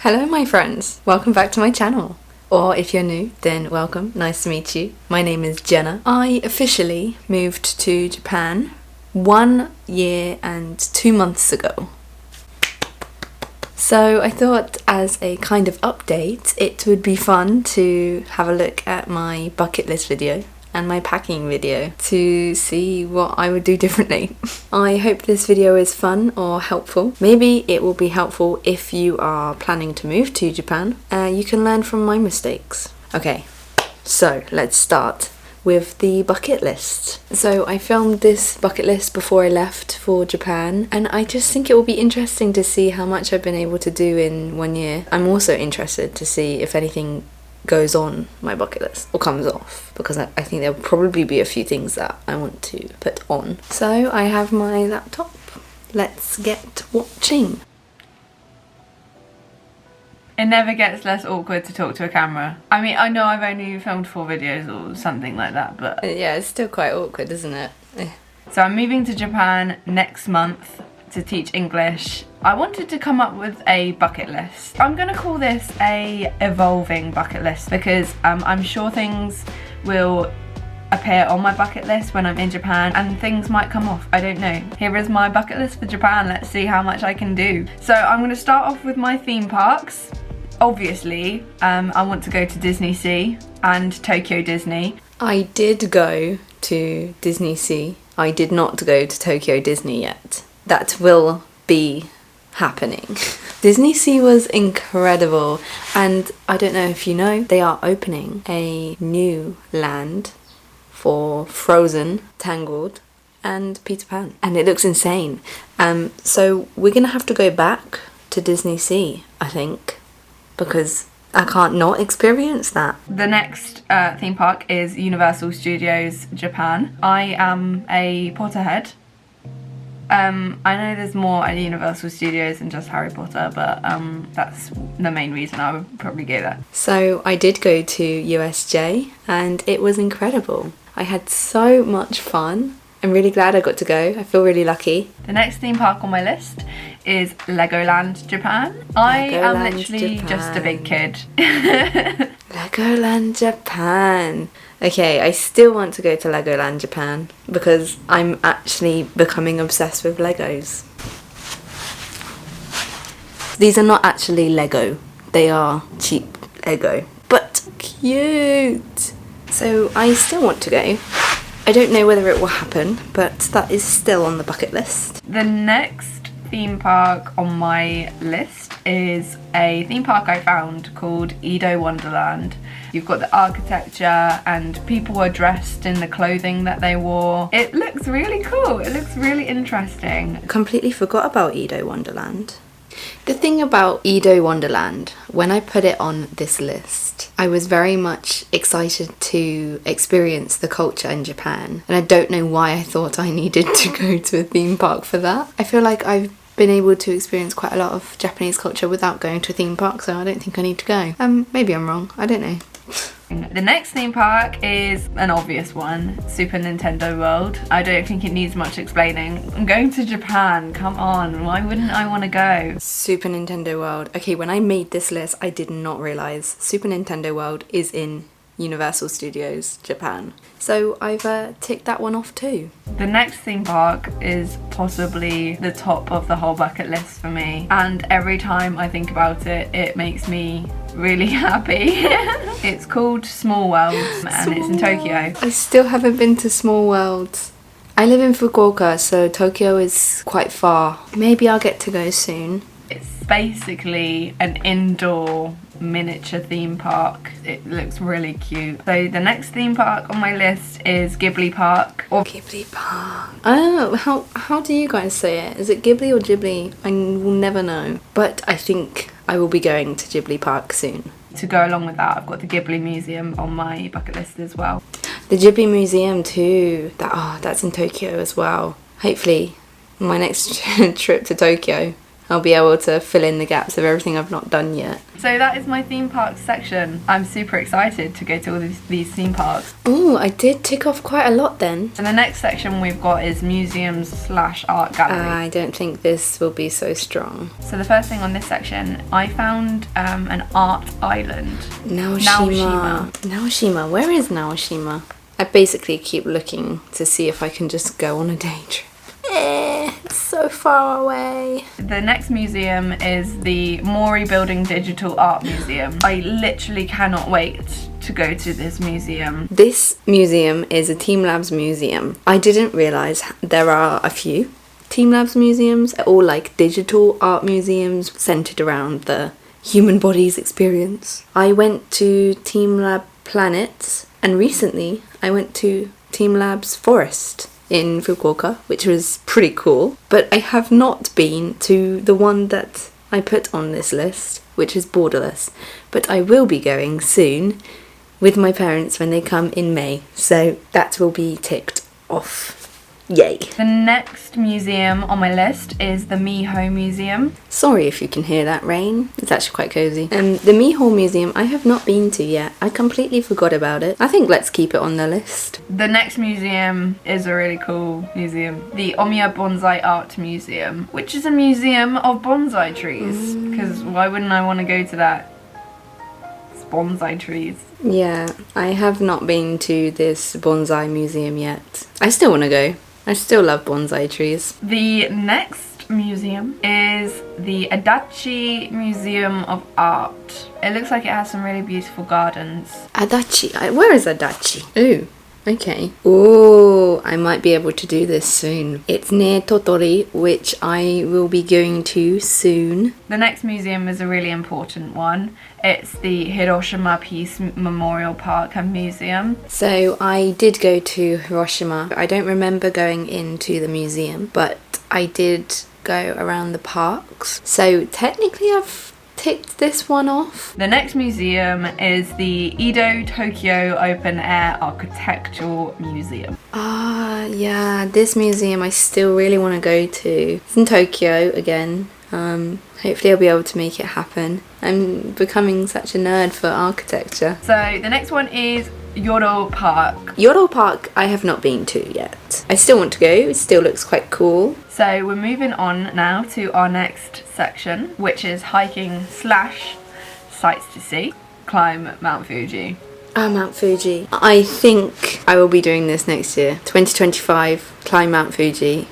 Hello my friends, welcome back to my channel. Or if you're new, then welcome, nice to meet you. My name is Jenna. I officially moved to Japan 1 year and 2 months ago. So I thought as a kind of update, it would be fun to have a look at my bucket list video and my packing video to see what I would do differently. I hope this video is fun or helpful. Maybe it will be helpful if you are planning to move to Japan. You can learn from my mistakes. Okay, so let's start with the bucket list. So I filmed this bucket list before I left for Japan, and I just think it will be interesting to see how much I've been able to do in 1 year. I'm also interested to see if anything goes on my bucket list or comes off, because I think there'll probably be a few things that I want to put on. So I have my laptop. Let's get watching. It never gets less awkward to talk to a camera. I mean, I know I've only filmed 4 videos or something like that, but yeah, it's still quite awkward, isn't it? So I'm moving to Japan next month to teach English. I wanted to come up with a bucket list. I'm gonna call this a evolving bucket list because I'm sure things will appear on my bucket list when I'm in Japan and things might come off, I don't know. Here is my bucket list for Japan, let's see how much I can do. So I'm gonna start off with my theme parks. Obviously, I want to go to Disney Sea and Tokyo Disney. I did go to Disney Sea. I did not go to Tokyo Disney yet. That will be happening. Disney Sea was incredible, and I don't know if you know, they are opening a new land for Frozen, Tangled and Peter Pan, and it looks insane. So we're gonna have to go back to Disney Sea, I think, because I can't not experience that. The next theme park is Universal Studios Japan. I am a Potterhead. I know there's more at Universal Studios than just Harry Potter, but that's the main reason I would probably go there. So I did go to USJ and it was incredible. I had so much fun. I'm really glad I got to go. I feel really lucky. The next theme park on my list is Legoland Japan. I am literally just a big kid. Legoland Japan. Okay, I still want to go to Legoland Japan because I'm actually becoming obsessed with Legos. These are not actually Lego. They are cheap Lego, but cute. So I still want to go. I don't know whether it will happen, but that is still on the bucket list. The next theme park on my list is a theme park I found called Edo Wonderland. You've got the architecture and people are dressed in the clothing that they wore. It looks really cool. It looks really interesting. I completely forgot about Edo Wonderland. The thing about Edo Wonderland, when I put it on this list, I was very much excited to experience the culture in Japan, and I don't know why I thought I needed to go to a theme park for that. I feel like I've been able to experience quite a lot of Japanese culture without going to a theme park, so I don't think I need to go. Maybe I'm wrong, I don't know. The next theme park is an obvious one, Super Nintendo World. I don't think it needs much explaining. I'm going to Japan, come on, why wouldn't I want to go? Super Nintendo World. Okay, when I made this list, I did not realise Super Nintendo World is in Universal Studios Japan. So I've ticked that one off too. The next theme park is possibly the top of the whole bucket list for me, and every time I think about it, it makes me really happy. It's called Small World and it's in Tokyo. I still haven't been to Small World. I live in Fukuoka, so Tokyo is quite far. Maybe I'll get to go soon. It's basically an indoor miniature theme park. It looks really cute. So the next theme park on my list is Ghibli Park. Or Ghibli Park. I don't know, how do you guys say it? Is it Ghibli or Ghibli? I will never know. But I think I will be going to Ghibli Park soon. To go along with that, I've got the Ghibli Museum on my bucket list as well. The Ghibli Museum too. That's in Tokyo as well. Hopefully my next trip to Tokyo, I'll be able to fill in the gaps of everything I've not done yet. So that is my theme park section. I'm super excited to go to all these theme parks. Oh, I did tick off quite a lot then. And the next section we've got is museums / art gallery. I don't think this will be so strong. So the first thing on this section, I found an art island. Naoshima. Where is Naoshima? I basically keep looking to see if I can just go on a day trip. It's so far away. The next museum is the Mori Building Digital Art Museum. I literally cannot wait to go to this museum. This museum is a teamLabs museum. I didn't realise there are a few teamLabs museums, all like digital art museums centred around the human body's experience. I went to teamLab Planets, and recently I went to teamLabs Forest in Fukuoka, which was pretty cool. But I have not been to the one that I put on this list, which is Borderless. But I will be going soon with my parents when they come in May, so that will be ticked off. Yay. The next museum on my list is the Miho Museum. Sorry if you can hear that rain. It's actually quite cozy. The Miho Museum I have not been to yet. I completely forgot about it. I think let's keep it on the list. The next museum is a really cool museum. The Omiya Bonsai Art Museum, which is a museum of bonsai trees. Because why wouldn't I want to go to that? It's bonsai trees. Yeah, I have not been to this bonsai museum yet. I still want to go. I still love bonsai trees. The next museum is the Adachi Museum of Art. It looks like it has some really beautiful gardens. Adachi. Where is Adachi? Ooh, okay. Oh, I might be able to do this soon. It's near Totori, which I will be going to soon. The next museum is a really important one. It's the Hiroshima Peace Memorial Park and Museum. So I did go to Hiroshima. I don't remember going into the museum, but I did go around the parks. So technically I've ticked this one off. The next museum is the Edo Tokyo Open Air Architectural Museum. Yeah, this museum I still really want to go to. It's in Tokyo again. Hopefully I'll be able to make it happen. I'm becoming such a nerd for architecture. So the next one is Yoro Park. Yoro Park I have not been to yet. I still want to go, it still looks quite cool. So we're moving on now to our next section, which is hiking / sights to see. Climb Mount Fuji. Mount Fuji. I think I will be doing this next year. 2025, climb Mount Fuji.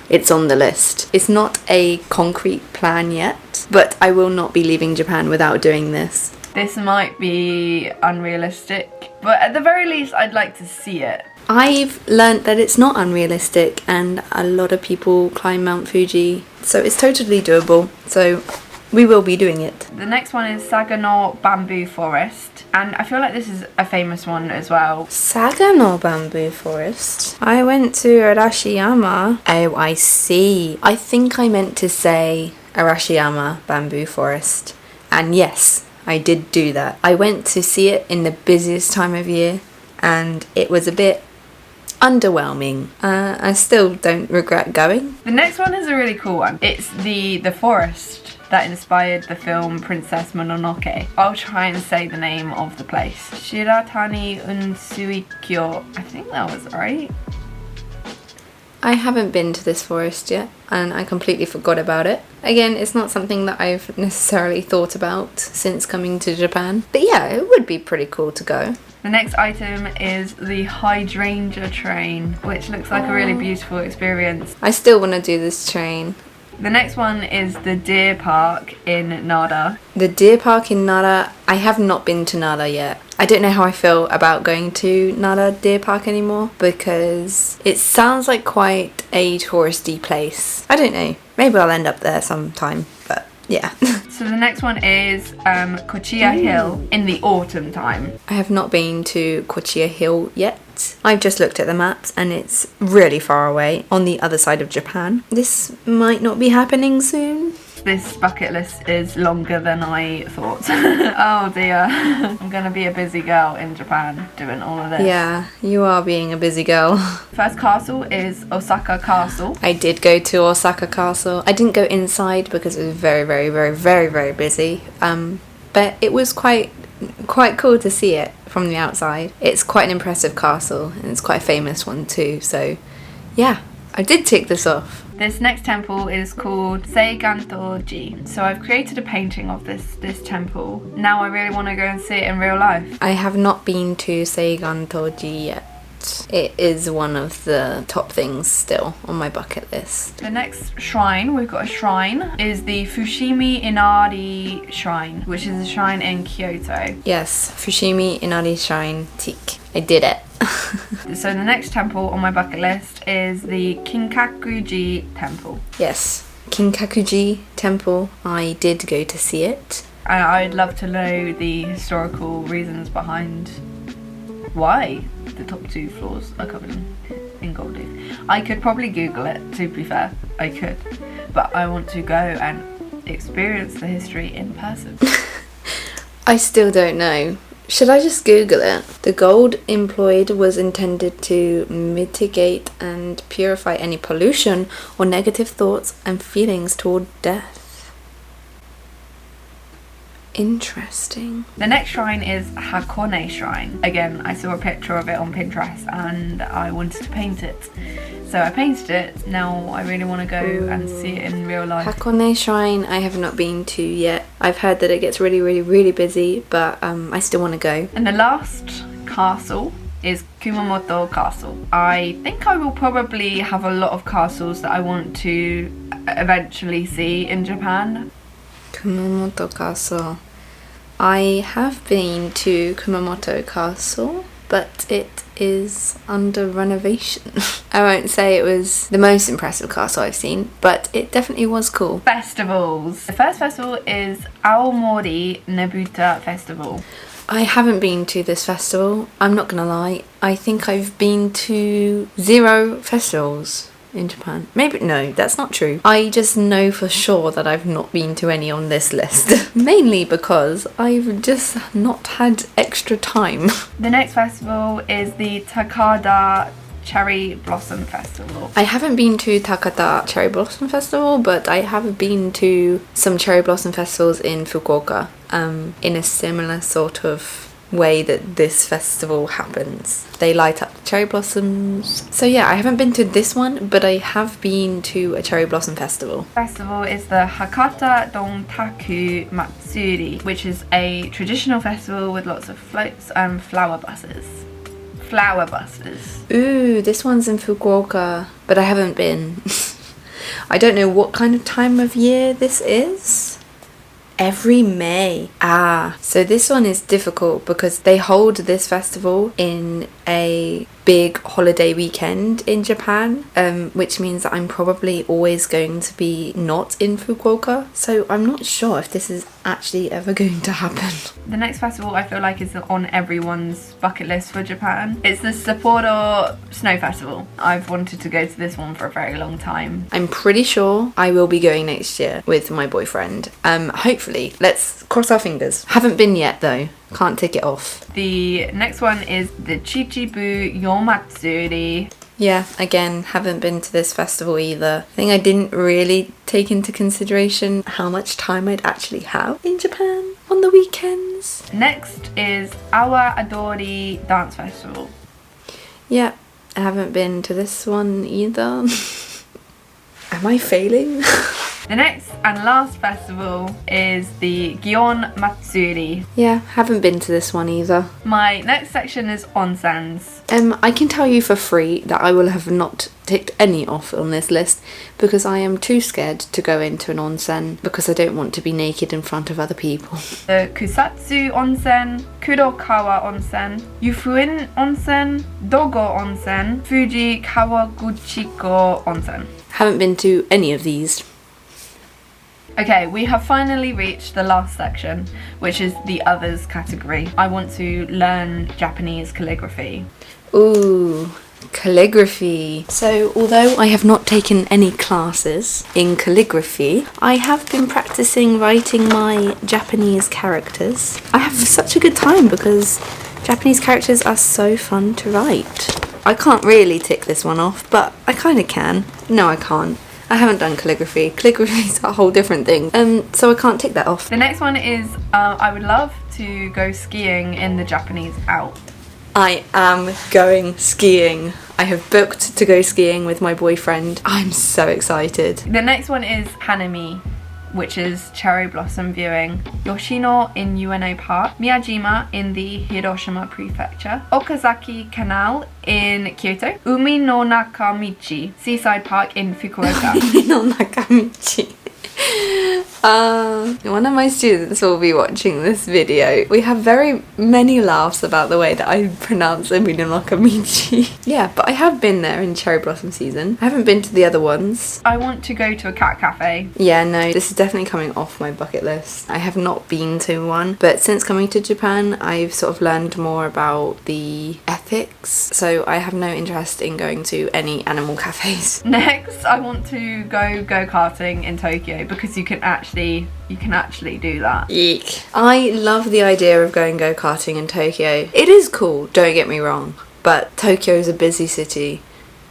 It's on the list. It's not a concrete plan yet, but I will not be leaving Japan without doing this. This might be unrealistic, but at the very least I'd like to see it. I've learnt that it's not unrealistic and a lot of people climb Mount Fuji, so it's totally doable. So we will be doing it. The next one is Sagano Bamboo Forest, and I feel like this is a famous one as well. Sagano Bamboo Forest? I went to Arashiyama. Oh, I see. I think I meant to say Arashiyama Bamboo Forest. And yes, I did do that. I went to see it in the busiest time of year and it was a bit underwhelming. I still don't regret going. The next one is a really cool one. It's the forest that inspired the film Princess Mononoke. I'll try and say the name of the place. Shiratani Unsuikyo. I think that was right. I haven't been to this forest yet and I completely forgot about it. Again, it's not something that I've necessarily thought about since coming to Japan. But yeah, it would be pretty cool to go. The next item is the Hydrangea train, which looks like a really beautiful experience. I still want to do this train. The next one is the Deer Park in Nara. The Deer Park in Nara, I have not been to Nara yet. I don't know how I feel about going to Nara Deer Park anymore because it sounds like quite a touristy place. I don't know, maybe I'll end up there sometime, but yeah. So the next one is Kochiya Hill in the autumn time. I have not been to Kochiya Hill yet. I've just looked at the maps and it's really far away on the other side of Japan. This might not be happening soon. this bucket list is longer than I thought. Oh dear. I'm gonna be a busy girl in Japan doing all of this. Yeah, you are being a busy girl. First castle is Osaka Castle. I did go to Osaka Castle. I didn't go inside because it was very busy. But it was quite cool to see it from the outside. It's quite an impressive castle and it's quite a famous one too. So yeah, I did tick this off. This next temple is called Seiganto-ji. So I've created a painting of this temple. Now I really want to go and see it in real life. I have not been to Seiganto-ji yet. It is one of the top things still on my bucket list. The next shrine, we've got a shrine, is the Fushimi Inari Shrine, which is a shrine in Kyoto. Yes, Fushimi Inari Shrine, tick. I did it. So the next temple on my bucket list is the Kinkakuji Temple. Yes, Kinkakuji Temple. I did go to see it. And I'd love to know the historical reasons behind why the top 2 floors are covered in gold leaf. I could probably Google it, to be fair, I could. But I want to go and experience the history in person. I still don't know. Should I just Google it? The gold employed was intended to mitigate and purify any pollution or negative thoughts and feelings toward death. Interesting. The next shrine is Hakone Shrine. Again, I saw a picture of it on Pinterest and I wanted to paint it. So I painted it. Now I really want to go and see it in real life. Hakone Shrine I have not been to yet. I've heard that it gets really busy, but I still want to go. And the last castle is Kumamoto Castle. I think I will probably have a lot of castles that I want to eventually see in Japan. Kumamoto Castle. I have been to Kumamoto Castle, but it is under renovation. I won't say it was the most impressive castle I've seen, but it definitely was cool. Festivals. The first festival is Aomori Nebuta Festival. I haven't been to this festival, I'm not gonna lie. I think I've been to 0 festivals in Japan. Maybe, no, that's not true. I just know for sure that I've not been to any on this list. Mainly because I've just not had extra time. The next festival is the Takada Cherry Blossom Festival. I haven't been to Takata Cherry Blossom Festival, but I have been to some cherry blossom festivals in Fukuoka, in a similar sort of way that this festival happens. They light up cherry blossoms. So yeah, I haven't been to this one, but I have been to a cherry blossom festival. Festival is the Hakata Dontaku Matsuri, which is a traditional festival with lots of floats and flower buses. Flower buses. Ooh, this one's in Fukuoka, but I haven't been. I don't know what kind of time of year this is. Every May. Ah, so this one is difficult because they hold this festival in a big holiday weekend in Japan, which means that I'm probably always going to be not in Fukuoka. So I'm not sure if this is actually ever going to happen. The next festival I feel like is on everyone's bucket list for Japan. It's the Sapporo Snow Festival. I've wanted to go to this one for a very long time. I'm pretty sure I will be going next year with my boyfriend. Hopefully. Let's cross our fingers. Haven't been yet though. Can't tick it off. The next one is the Chichibu Yomatsuri. Yeah, again, haven't been to this festival either. I think I didn't really take into consideration how much time I'd actually have in Japan on the weekends. Next is Awa Adori Dance Festival. Yeah, I haven't been to this one either. Am I failing? The next and last festival is the Gion Matsuri. Yeah, haven't been to this one either. My next section is onsens. I can tell you for free that I will have not ticked any off on this list because I am too scared to go into an onsen because I don't want to be naked in front of other people. The Kusatsu Onsen, Kurokawa Onsen, Yufuin Onsen, Dogo Onsen, Fuji Kawaguchiko Onsen. Haven't been to any of these. Okay, we have finally reached the last section, which is the others category. I want to learn Japanese calligraphy. Ooh, Calligraphy. So although I have not taken any classes in calligraphy, I have been practicing writing my Japanese characters. I have such a good time because Japanese characters are so fun to write. I can't really tick this one off, but I kind of can. No, I can't. I haven't done calligraphy. Calligraphy is a whole different thing, so I can't tick that off. The next one is I would love to go skiing in the Japanese Alps. I am going skiing. I have booked to go skiing with my boyfriend. I'm so excited. The next one is Hanami, which is cherry blossom viewing. Yoshino in Ueno Park, Miyajima in the Hiroshima Prefecture, Okazaki Canal in Kyoto, Umi no Nakamichi, Seaside Park in Fukuoka. Umi no Nakamichi. One of my students will be watching this video. We have very many laughs about the way that I pronounce Umi no Nakamichi. Yeah, but I have been there in cherry blossom season. I haven't been to the other ones. I want to go to a cat cafe. Yeah, no, this is definitely coming off my bucket list. I have not been to one, but since coming to Japan, I've sort of learned more about the ethics, so I have no interest in going to any animal cafes. Next, I want to go go-karting in Tokyo because you can actually do that. Eek. I love the idea of going go-karting in Tokyo. It is cool, don't get me wrong, but Tokyo is a busy city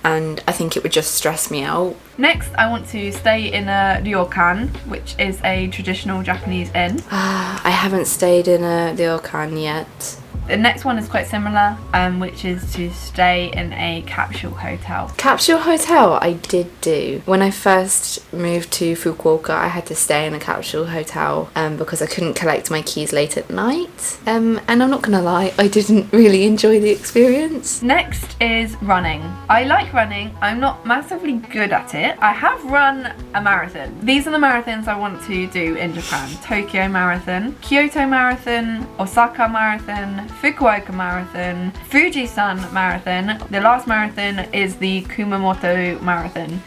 and I think it would just stress me out. Next, I want to stay in a ryokan, which is a traditional Japanese inn. I haven't stayed in a ryokan yet. The next one is quite similar, which is to stay in a capsule hotel. Capsule hotel I did do. When I first moved to Fukuoka, I had to stay in a capsule hotel because I couldn't collect my keys late at night. And I'm not gonna lie, I didn't really enjoy the experience. Next is running. I like running. I'm not massively good at it. I have run a marathon. These are the marathons I want to do in Japan. Tokyo Marathon, Kyoto Marathon, Osaka Marathon, Fukuoka Marathon, Fujisan Marathon. The last marathon is the Kumamoto Marathon.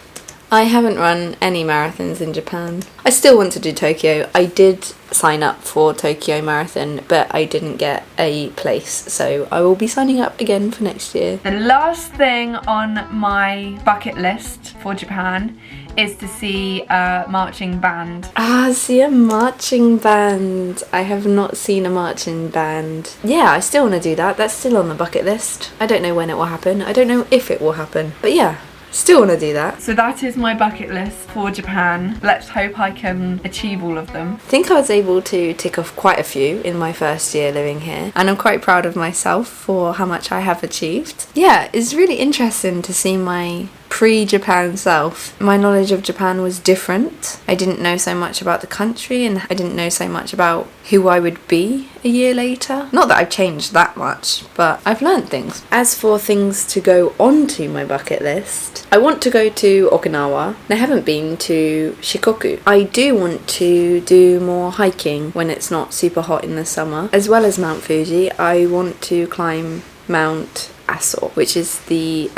I haven't run any marathons in Japan. I still want to do Tokyo. I did sign up for Tokyo Marathon, but I didn't get a place, so I will be signing up again for next year. The last thing on my bucket list for Japan is to see a marching band. See a marching band. I have not seen a marching band. Yeah, I still want to do that. That's still on the bucket list. I don't know when it will happen. I don't know if it will happen. But yeah, still want to do that. So that is my bucket list for Japan. Let's hope I can achieve all of them. I think I was able to tick off quite a few in my first year living here, and I'm quite proud of myself for how much I have achieved. Yeah, it's really interesting to see my pre-Japan self. My knowledge of Japan was different. I didn't know so much about the country and I didn't know so much about who I would be a year later. Not that I've changed that much, but I've learned things. As for things to go onto my bucket list, I want to go to Okinawa. I haven't been to Shikoku. I do want to do more hiking when it's not super hot in the summer. As well as Mount Fuji, I want to climb Mount Aso, which is the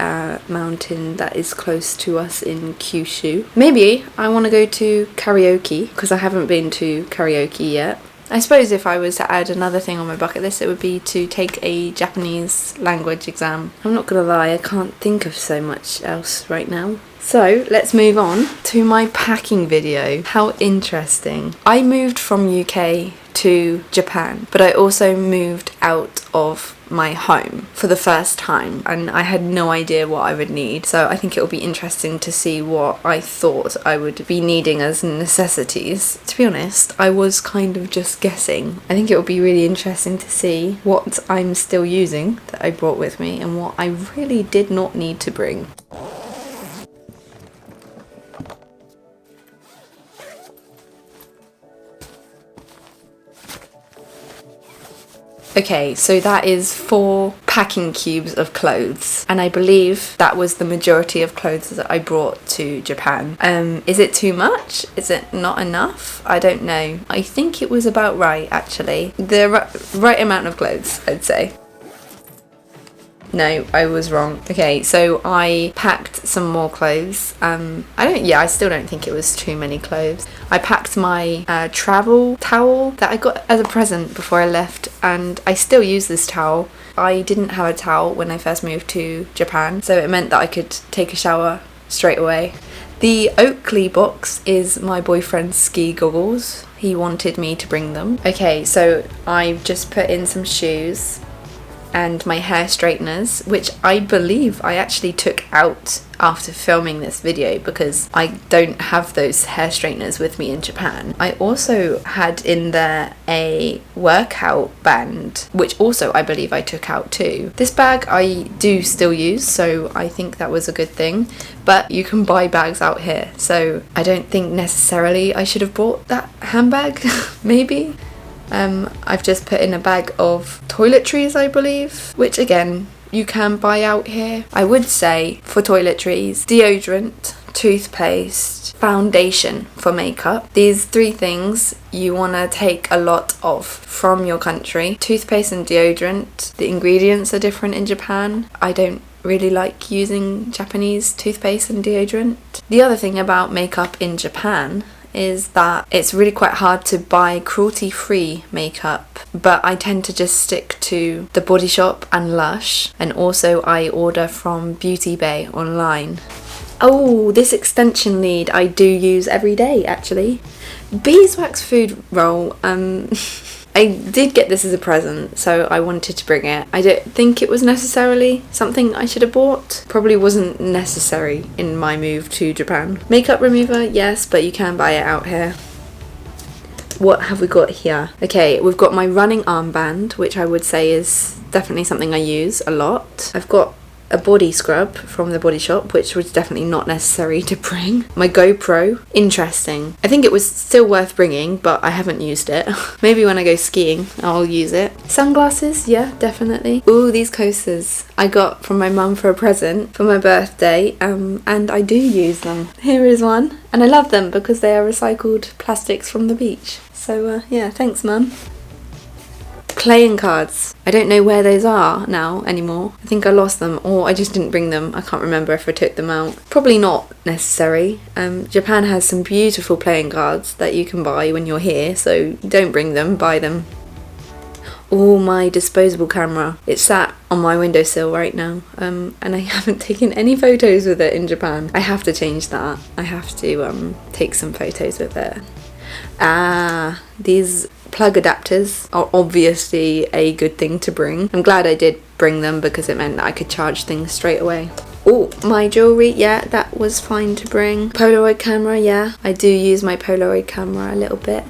mountain that is close to us in Kyushu. Maybe I want to go to karaoke because I haven't been to karaoke yet. I suppose if I was to add another thing on my bucket list, it would be to take a Japanese language exam. I'm not gonna lie, I can't think of so much else right now. So let's move on to my packing video. How interesting. I moved from UK to Japan, but I also moved out of my home for the first time and I had no idea what I would need, so I think it will be interesting to see what I thought I would be needing as necessities. To be honest, I was kind of just guessing. I think it will be really interesting to see what I'm still using that I brought with me and what I really did not need to bring. Okay, so that is 4 packing cubes of clothes, and I believe that was the majority of clothes that I brought to Japan. Is it too much? Is it not enough? I don't know. I think it was about right, actually. The right amount of clothes, I'd say. No, I was wrong. Okay, so I packed some more clothes. I still don't think it was too many clothes. I packed my travel towel that I got as a present before I left, and I still use this towel. I didn't have a towel when I first moved to Japan, so it meant that I could take a shower straight away. The Oakley box is my boyfriend's ski goggles. He wanted me to bring them. Okay, so I've just put in some shoes and my hair straighteners, which I believe I actually took out after filming this video because I don't have those hair straighteners with me in Japan. I also had in there a workout band, which also I believe I took out too. This bag I do still use, so I think that was a good thing, but you can buy bags out here, so I don't think necessarily I should have brought that handbag, maybe. I've just put in a bag of toiletries, I believe, which again, you can buy out here. I would say for toiletries, deodorant, toothpaste, foundation for makeup. These 3 things you want to take a lot of from your country. Toothpaste and deodorant, the ingredients are different in Japan. I don't really like using Japanese toothpaste and deodorant. The other thing about makeup in Japan is that it's really quite hard to buy cruelty-free makeup, but I tend to just stick to The Body Shop and Lush, and also I order from Beauty Bay online. Oh, this extension lead I do use every day actually. Beeswax food roll, I did get this as a present, so I wanted to bring it. I don't think it was necessarily something I should have bought. Probably wasn't necessary in my move to Japan. Makeup remover, yes, but you can buy it out here. What have we got here? Okay, we've got my running armband, which I would say is definitely something I use a lot. I've got a body scrub from The Body Shop, which was definitely not necessary to bring. My GoPro, interesting. I think it was still worth bringing, but I haven't used it. Maybe when I go skiing, I'll use it. Sunglasses, yeah, definitely. Ooh, these coasters I got from my mum for a present for my birthday, and I do use them. Here is one, and I love them because they are recycled plastics from the beach. So yeah, thanks mum. Playing cards. I don't know where those are now anymore. I think I lost them, or I just didn't bring them. I can't remember if I took them out. Probably not necessary. Japan has some beautiful playing cards that you can buy when you're here, so don't bring them, buy them. Oh, my disposable camera. It's sat on my windowsill right now, and I haven't taken any photos with it in Japan. I have to change that. I have to take some photos with it. Ah, these plug adapters are obviously a good thing to bring. I'm glad I did bring them because it meant that I could charge things straight away. Oh, my jewellery, yeah, that was fine to bring. Polaroid camera, yeah, I do use my Polaroid camera a little bit.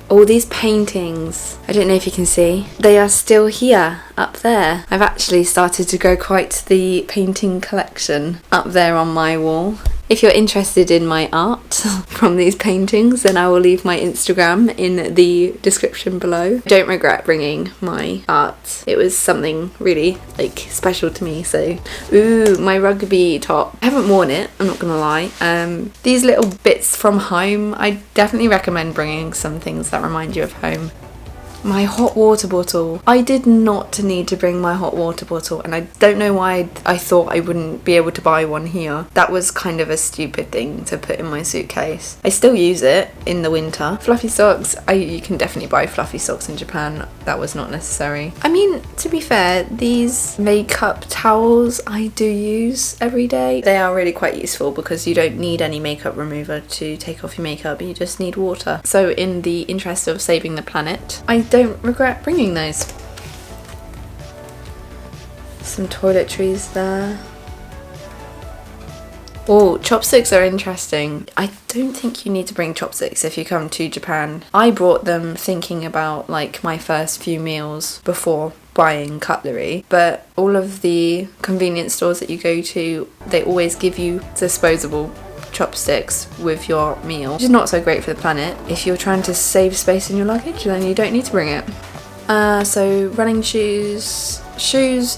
All these paintings, I don't know if you can see, they are still here, up there. I've actually started to grow quite the painting collection up there on my wall. If you're interested in my art from these paintings, then I will leave my Instagram in the description below. I don't regret bringing my art. It was something really special to me. So, ooh, my rugby top. I haven't worn it, I'm not gonna lie. These little bits from home, I definitely recommend bringing some things that remind you of home. My hot water bottle. I did not need to bring my hot water bottle, and I don't know why I thought I wouldn't be able to buy one here. That was kind of a stupid thing to put in my suitcase. I still use it in the winter. Fluffy socks. You can definitely buy fluffy socks in Japan. That was not necessary. I mean, to be fair, these makeup towels I do use every day. They are really quite useful because you don't need any makeup remover to take off your makeup. You just need water. So in the interest of saving the planet, I don't regret bringing those. Some toiletries there. Oh, chopsticks are interesting. I don't think you need to bring chopsticks if you come to Japan. I brought them thinking about my first few meals before buying cutlery, but all of the convenience stores that you go to, they always give you disposable chopsticks with your meal, which is not so great for the planet. If you're trying to save space in your luggage, then you don't need to bring it. So running shoes,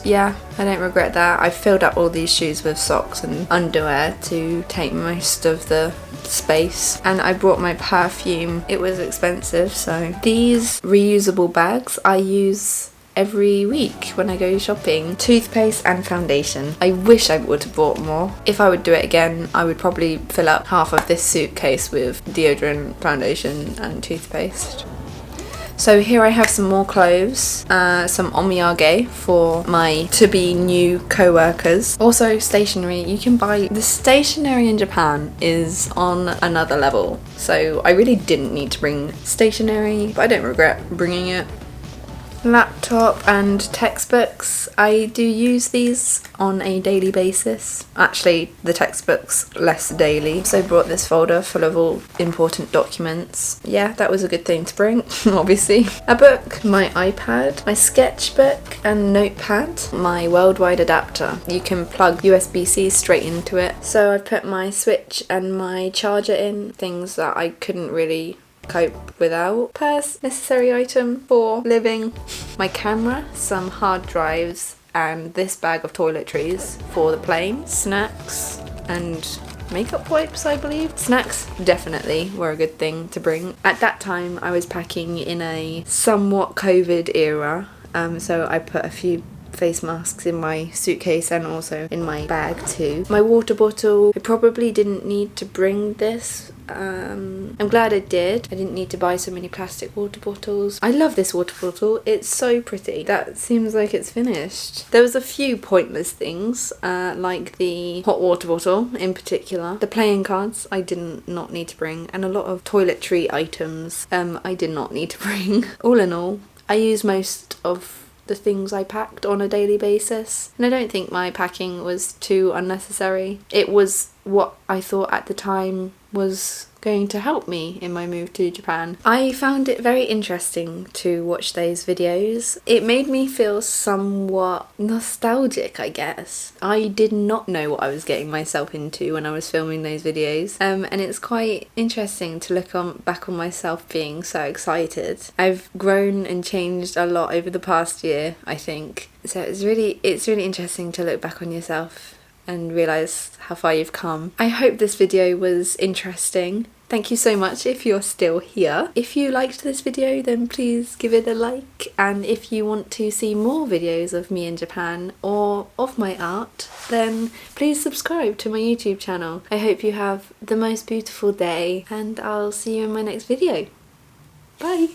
yeah, I don't regret that. I filled up all these shoes with socks and underwear to take most of the space, and I brought my perfume. It was expensive, so these reusable bags, I use every week when I go shopping. Toothpaste and foundation. I wish I would have bought more. If I would do it again, I would probably fill up half of this suitcase with deodorant, foundation and toothpaste. So here I have some more clothes, some omiyage for my to-be new co-workers. Also stationery. You can buy, the stationery in Japan is on another level. So I really didn't need to bring stationery, but I don't regret bringing it. Laptop and textbooks. I do use these on a daily basis. Actually, the textbooks less daily. So I brought this folder full of all important documents. Yeah, that was a good thing to bring, obviously. A book, my iPad, my sketchbook and notepad, my worldwide adapter. You can plug USB-C straight into it. So I put my switch and my charger in, things that I couldn't really cope without. Purse, necessary item for living. My camera, some hard drives and this bag of toiletries for the plane. Snacks and makeup wipes, I believe. Snacks definitely were a good thing to bring. At that time I was packing in a somewhat COVID era, so I put a few face masks in my suitcase and also in my bag too. My water bottle, I probably didn't need to bring this. I'm glad I did. I didn't need to buy so many plastic water bottles. I love this water bottle. It's so pretty. That seems like it's finished. There was a few pointless things, like the hot water bottle in particular. The playing cards I did not need to bring, and a lot of toiletry items I did not need to bring. All in all, I use most of the things I packed on a daily basis, and I don't think my packing was too unnecessary. It was what I thought at the time was going to help me in my move to Japan. I found it very interesting to watch those videos. It made me feel somewhat nostalgic, I guess. I did not know what I was getting myself into when I was filming those videos, and it's quite interesting to look back on myself being so excited. I've grown and changed a lot over the past year, I think. So it's really interesting to look back on yourself and realise how far you've come. I hope this video was interesting. Thank you so much if you're still here. If you liked this video, then please give it a like, and if you want to see more videos of me in Japan or of my art, then please subscribe to my YouTube channel. I hope you have the most beautiful day, and I'll see you in my next video. Bye!